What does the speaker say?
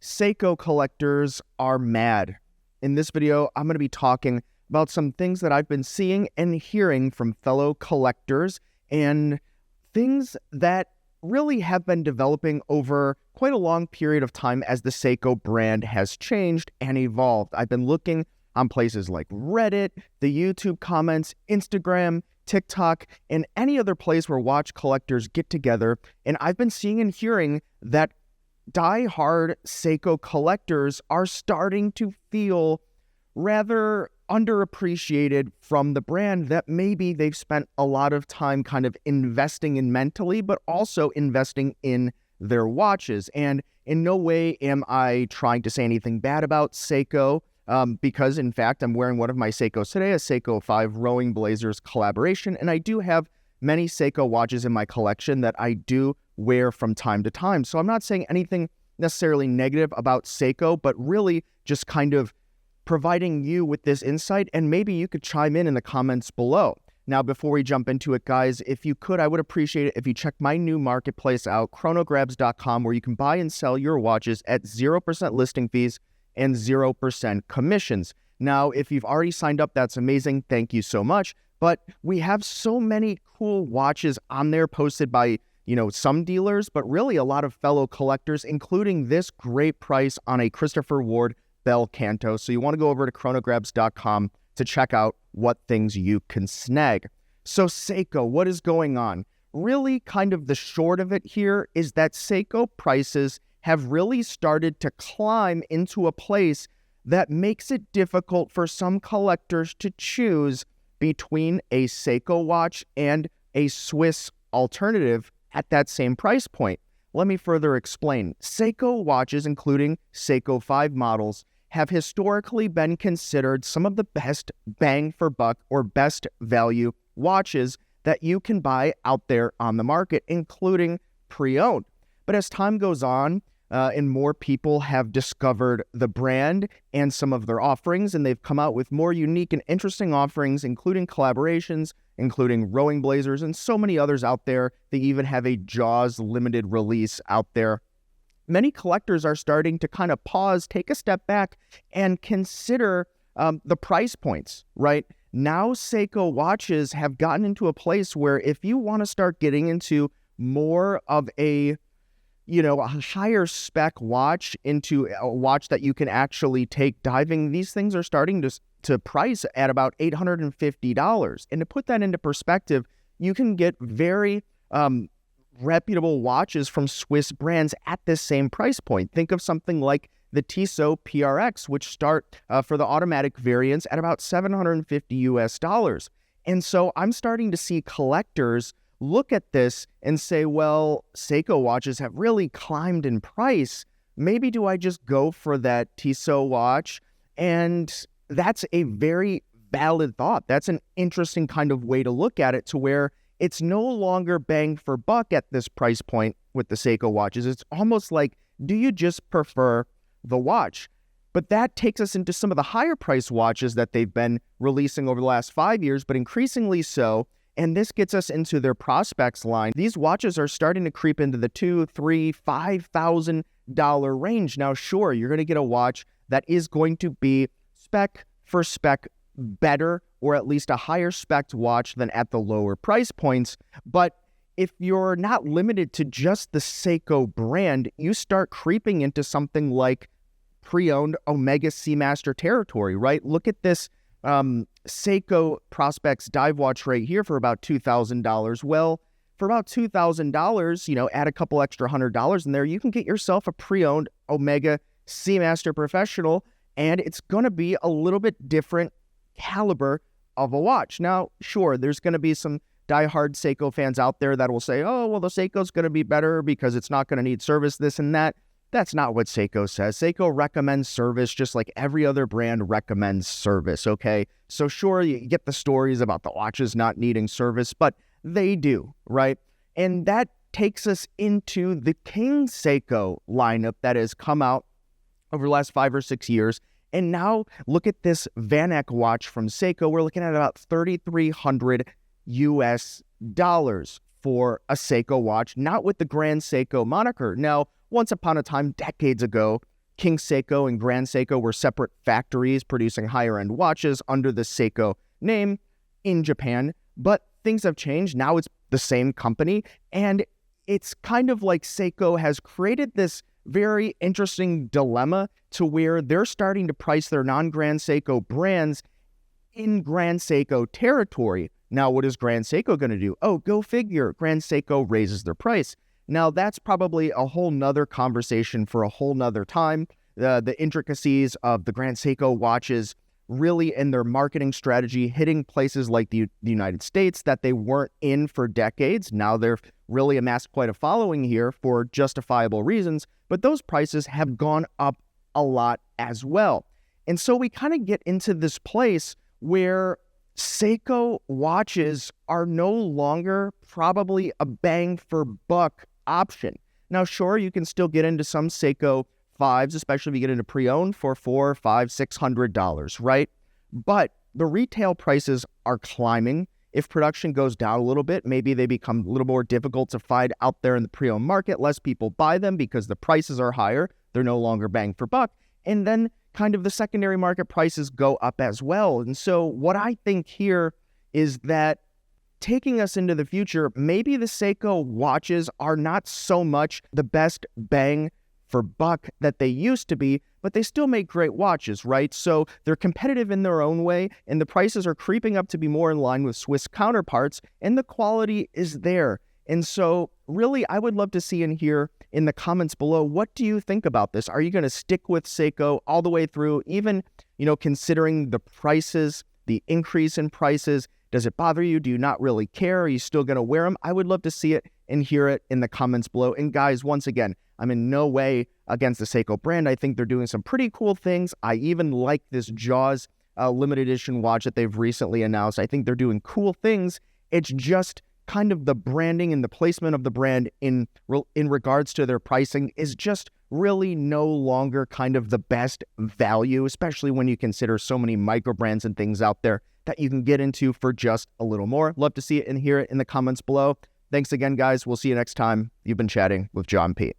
Seiko collectors are mad. In this video, I'm going to be talking about some things that I've been seeing and hearing from fellow collectors and things that really have been developing over quite a long period of time as the Seiko brand has changed and evolved. I've been looking on places like Reddit, the YouTube comments, Instagram, TikTok, and any other place where watch collectors get together, and I've been seeing and hearing that die-hard Seiko collectors are starting to feel rather underappreciated from the brand, that maybe they've spent a lot of time kind of investing in mentally, but also investing in their watches. And in no way am I trying to say anything bad about Seiko, because in fact, I'm wearing one of my Seikos today, a Seiko 5 Rowing Blazers collaboration, and I do have many Seiko watches in my collection that I do wear from time to time. So I'm not saying anything necessarily negative about Seiko, but really just kind of providing you with this insight, and maybe you could chime in the comments below. Now, before we jump into it, guys, if you could, I would appreciate it if you check my new marketplace out, chronograbs.com, where you can buy and sell your watches at 0% listing fees and 0% commissions. Now, if you've already signed up, that's amazing. Thank you so much. But we have so many cool watches on there posted by, some dealers, but really a lot of fellow collectors, including this great price on a Christopher Ward Bell Canto. So you want to go over to chronograbs.com to check out what things you can snag. So Seiko, what is going on? Really, kind of the short of it here is that Seiko prices have really started to climb into a place that makes it difficult for some collectors to choose between a Seiko watch and a Swiss alternative at that same price point. Let me further explain. Seiko watches, including Seiko 5 models, have historically been considered some of the best bang for buck or best value watches that you can buy out there on the market, including pre-owned. But as time goes on, and more people have discovered the brand and some of their offerings, and they've come out with more unique and interesting offerings, including collaborations, including Rowing Blazers, and so many others out there. They even have a Jaws limited release out there. Many collectors are starting to kind of pause, take a step back, and consider the price points, right? Now, Seiko watches have gotten into a place where if you want to start getting into more of a higher spec watch, into a watch that you can actually take diving, these things are starting to price at about $850. And to put that into perspective, you can get very reputable watches from Swiss brands at this same price point. Think of something like the Tissot PRX, which start for the automatic variants at about $750 US. And so I'm starting to see collectors look at this and say, well, Seiko watches have really climbed in price. Maybe do I just go for that Tissot watch? And that's a very valid thought. That's an interesting kind of way to look at it, to where it's no longer bang for buck at this price point with the Seiko watches. It's almost like, do you just prefer the watch? But that takes us into some of the higher price watches that they've been releasing over the last 5 years, but increasingly so. And this gets us into their Prospex line. These watches are starting to creep into the $2,000, $3,000, $5,000 range. Now, sure, you're going to get a watch that is going to be spec for spec better, or at least a higher spec watch than at the lower price points. But if you're not limited to just the Seiko brand, you start creeping into something like pre-owned Omega Seamaster territory, right? Look at this Seiko Prospex dive watch right here for about $2,000. Well, for about $2,000, add a couple extra $100 in there, you can get yourself a pre-owned Omega Seamaster Professional, and it's going to be a little bit different caliber of a watch. Now, sure, there's going to be some diehard Seiko fans out there that will say, oh, well, the Seiko's going to be better because it's not going to need service, this and that. That's not what Seiko says. Seiko recommends service just like every other brand recommends service, okay? So sure, you get the stories about the watches not needing service, but they do, right? And that takes us into the King Seiko lineup that has come out over the last 5 or 6 years. And now look at this Van Eck watch from Seiko. We're looking at about $3,300 US for a Seiko watch, not with the Grand Seiko moniker. Now, once upon a time, decades ago, King Seiko and Grand Seiko were separate factories producing higher-end watches under the Seiko name in Japan, but things have changed. Now it's the same company, and it's kind of like Seiko has created this very interesting dilemma to where they're starting to price their non-Grand Seiko brands in Grand Seiko territory. Now, what is Grand Seiko going to do? Oh, go figure. Grand Seiko raises their price. Now, that's probably a whole nother conversation for a whole nother time. The intricacies of the Grand Seiko watches really in their marketing strategy, hitting places like the United States that they weren't in for decades. Now they've really amassed quite a following here for justifiable reasons, but those prices have gone up a lot as well. And so we kind of get into this place where Seiko watches are no longer probably a bang for buck option. Now, sure, you can still get into some Seiko 5s, especially if you get into pre-owned for $400, $500, $600, right? But the retail prices are climbing. If production goes down a little bit, maybe they become a little more difficult to find out there in the pre-owned market. Less people buy them because the prices are higher. They're no longer bang for buck. And then kind of the secondary market prices go up as well. And so what I think here is that taking us into the future, maybe the Seiko watches are not so much the best bang for buck that they used to be, but they still make great watches, right? So they're competitive in their own way, and the prices are creeping up to be more in line with Swiss counterparts, and the quality is there. And so really, I would love to see and hear in the comments below, what do you think about this? Are you going to stick with Seiko all the way through, even, considering the prices, the increase in prices? Does it bother you? Do you not really care? Are you still going to wear them? I would love to see it and hear it in the comments below. And guys, once again, I'm in no way against the Seiko brand. I think they're doing some pretty cool things. I even like this Jaws limited edition watch that they've recently announced. I think they're doing cool things. It's just kind of the branding and the placement of the brand in regards to their pricing is just really no longer kind of the best value, especially when you consider so many micro brands and things out there that you can get into for just a little more. Love to see it and hear it in the comments below. Thanks again, guys. We'll see you next time. You've been chatting with John P.